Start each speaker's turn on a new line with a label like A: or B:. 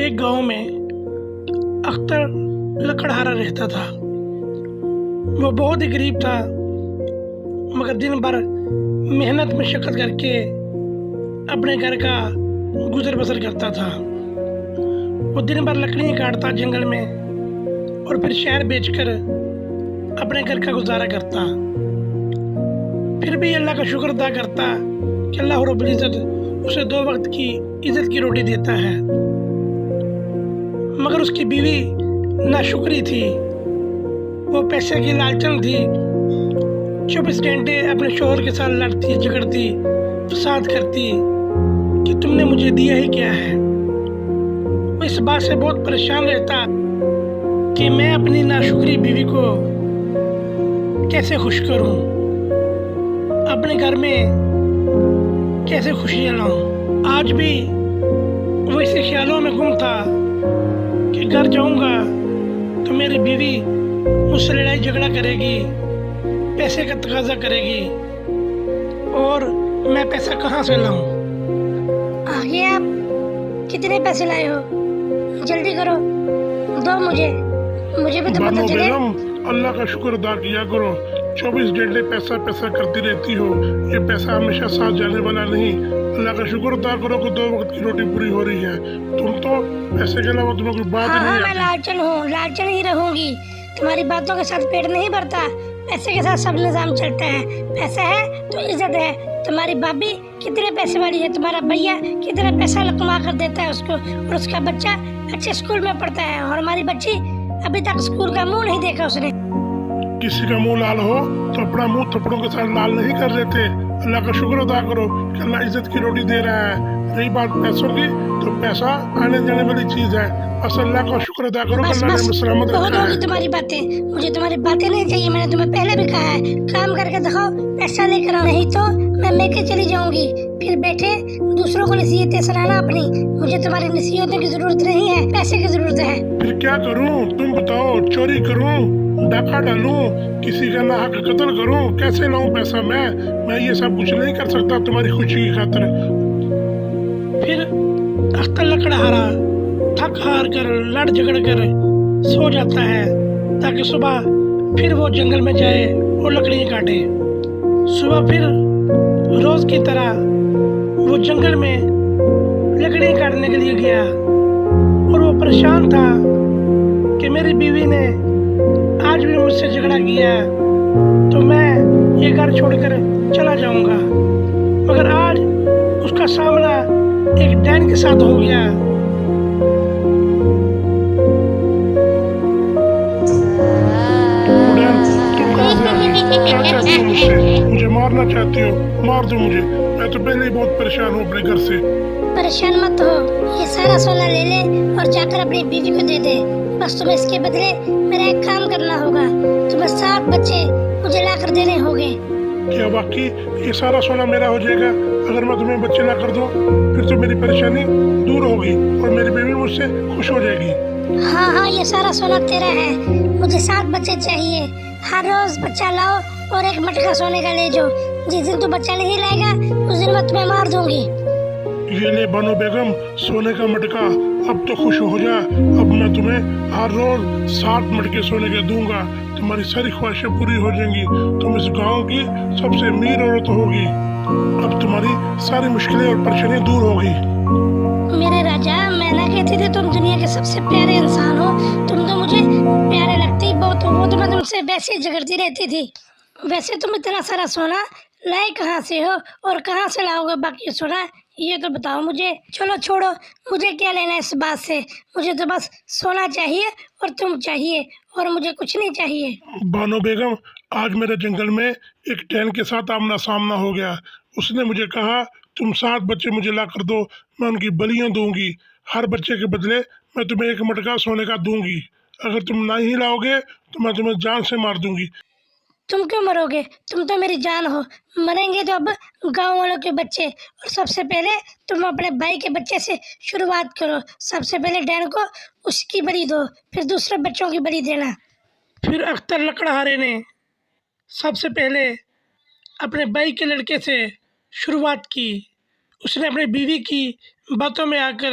A: ایک گاؤں میں اختر لکڑہارا رہتا تھا۔ وہ بہت ہی غریب تھا، مگر دن بھر محنت مشقت کر کے اپنے گھر کا گزر بسر کرتا تھا۔ وہ دن بھر لکڑیاں کاٹتا جنگل میں اور پھر شہر بیچ کر اپنے گھر کا گزارا کرتا۔ پھر بھی اللہ کا شکر ادا کرتا کہ اللہ رب العزت اسے 2 وقت کی عزت کی روٹی دیتا ہے۔ مگر اس کی بیوی ناشکری تھی، وہ پیسے کی لالچن تھی، 24 گھنٹے اپنے شوہر کے ساتھ لڑتی جھگڑتی فساد کرتی کہ تم نے مجھے دیا ہی کیا ہے۔ وہ اس بات سے بہت پریشان رہتا کہ میں اپنی ناشکری بیوی کو کیسے خوش کروں، اپنے گھر میں کیسے خوشیاں لاؤں۔ آج بھی وہ اسی خیالوں میں گم تھا کہ گھر جاؤں گا تو میری بیوی مجھ سے لڑائی جھگڑا کرے گی، پیسے کا تقاضا کرے گی، اور میں پیسہ کہاں سے لاؤں۔
B: آگے آپ کتنے پیسے لائے ہو؟ جلدی کرو، دو مجھے بھی تو پتہ چلے۔
C: بیگم اللہ کا شکر ادا کیا کرو، 24 گھنٹے پیسہ پیسہ کرتی رہتی ہو، یہ پیسہ ہمیشہ ساتھ جانے والا نہیں۔ اللہ کا شکر ادا کرو کہ 2 وقت کی روٹی پوری ہو رہی ہے۔ تم تو پیسے کے علاوہ تمہیں کوئی بات
B: ہاں
C: نہیں
B: میں لالچن ہوں، لالچن ہی رہوں گی۔ تمہاری باتوں کے ساتھ پیٹ نہیں بھرتا، پیسے کے ساتھ سب نظام چلتا ہے۔ پیسہ ہے تو عزت ہے۔ تمہاری بھابھی کتنے پیسے والی ہے، تمہارا بھیا کتنا پیسہ کما کر دیتا ہے اس کو، اور اس کا بچہ اچھے اسکول میں پڑھتا ہے، اور ہماری بچی ابھی تک اسکول کا منہ نہیں دیکھا اس نے۔
C: کسی کا منہ لال ہو تو اپنا منہ تھپڑوں کے ساتھ لال نہیں کر دیتے۔ اللہ کا شکر ادا کرو کہ اللہ عزت کی روٹی دے رہا ہے۔ رہی بات پیسوں کی تو پیسہ آنے جانے والی چیز ہے، بس اللہ کا شکر ادا کرو کہ اللہ نے ہمیں سلامت
B: بہت
C: رکھا
B: ہوگی
C: ہے۔
B: تمہاری باتیں، مجھے تمہاری باتیں نہیں چاہیے۔ میں نے تمہیں پہلے بھی کہا ہے کام کر کے دکھاؤ، پیسہ لے کر آؤ، نہیں تو میں میکے چلی جاؤں گی۔ پھر بیٹھے دوسروں کو نصیحتیں سنانا اپنی، مجھے تمہاری نصیحتوں کی ضرورت نہیں ہے، پیسے کی ضرورت ہے۔
C: پھر کیا کروں تم بتاؤ؟ چوری کروں، ڈاکہ ڈالوں، کسی کا ناحق قتل کروں؟ کیسے لاؤں پیسہ؟ میں یہ سب کچھ نہیں کر سکتا تمہاری خوشی کی خاطر۔
A: پھر اختر لکڑہارا تھک ہار کر لڑ جھگڑ کر سو جاتا ہے تاکہ صبح پھر وہ جنگل میں جائے اور لکڑیاں کاٹے۔ صبح پھر روز کی طرح وہ جنگل میں لکڑیاں کاٹنے کے لیے گیا، اور وہ پریشان تھا کہ میری بیوی نے آج بھی مجھ سے جھگڑا کیا تو میں یہ گھر چھوڑ کر چلا جاؤں گا۔ مگر آج اس کا سامنا ایک ڈین کے ساتھ ہو گیا۔
C: تم کہاں سے آتی ہو؟ کیا چاہتی ہو مجھ سے؟ مجھے مارنا چاہتی ہو؟ مار دو مجھے، میں تو پہلے ہی بہت پریشان ہوں اپنے گھر سے۔
B: پریشان مت ہو، یہ سارا سونا لے لے اور جا کر اپنی بیوی کو دے دے۔ بس تمہیں اس کے بدلے میرا ایک کام کرنا ہوگا، تمہیں 7 بچے مجھے لا کر دینے ہوں گے۔
C: کیا واقعی یہ سارا سونا میرا ہو جائے گا اگر میں تمہیں بچے لا کر دوں؟ پھر تو میری پریشانی دور ہوگی اور میری بیوی مجھ سے خوش ہو جائے گی۔
B: ہاں یہ سارا سونا تیرا ہے، مجھے 7 بچے چاہیے۔ ہر روز بچہ لاؤ اور ایک مٹکا سونے کا لے جاؤ۔ جس دن تو بچہ نہیں لائے گا اس دن میں تمہیں مار دوں گی۔
C: یہ لے بانو بیگم سونے کا مٹکا، اب تو خوش ہو جا۔ اب میں تمہیں ہر روز 7 مٹکے سونے کے دوں گا، تمہاری ساری خواہشیں پوری ہو جائیں گی، تم اس گاؤں کی سب سے امیر عورت ہوگی۔ اب تمہاری ساری مشکلیں اور پریشانیاں دور ہوگی۔
B: میرے راجا، میں نہ کہتی تھی تم دنیا کے سب سے پیارے انسان ہو، تم تو مجھے پیارے لگتی بہت ہو، وہ تو میں تم سے ویسے ہی جھگڑتی رہتی تھی۔ ویسے تم اتنا سارا سونا لائے کہاں سے ہو اور کہاں سے لاؤ گے باقی سونا، یہ تو بتاؤ مجھے۔ چلو چھوڑو، مجھے کیا لینا ہے اس بات سے، مجھے تو بس سونا چاہیے اور تم چاہیے، اور مجھے کچھ نہیں چاہیے۔
C: بانو بیگم آج میرے جنگل میں ایک ڈین کے ساتھ آمنا سامنا ہو گیا۔ اس نے مجھے کہا تم 7 بچے مجھے لا کر دو، میں ان کی بلیاں دوں گی، ہر بچے کے بدلے میں تمہیں ایک مٹکا سونے کا دوں گی۔ اگر تم نہ ہی لاؤ گے تو میں تمہیں جان سے مار دوں گی۔
B: تم کیوں مرو گے؟ تم تو میری جان ہو۔ مریں گے تو اب گاؤں والوں کے بچے، اور سب سے پہلے تم اپنے بھائی کے بچے سے شروعات کرو۔ سب سے پہلے ڈین کو اس کی بلی دو، پھر دوسرے بچوں کی بلی دینا۔
A: پھر اختر لکڑہارے نے سب سے پہلے اپنے بھائی کے لڑکے سے شروعات کی۔ اس نے اپنی بیوی کی باتوں میں آ کر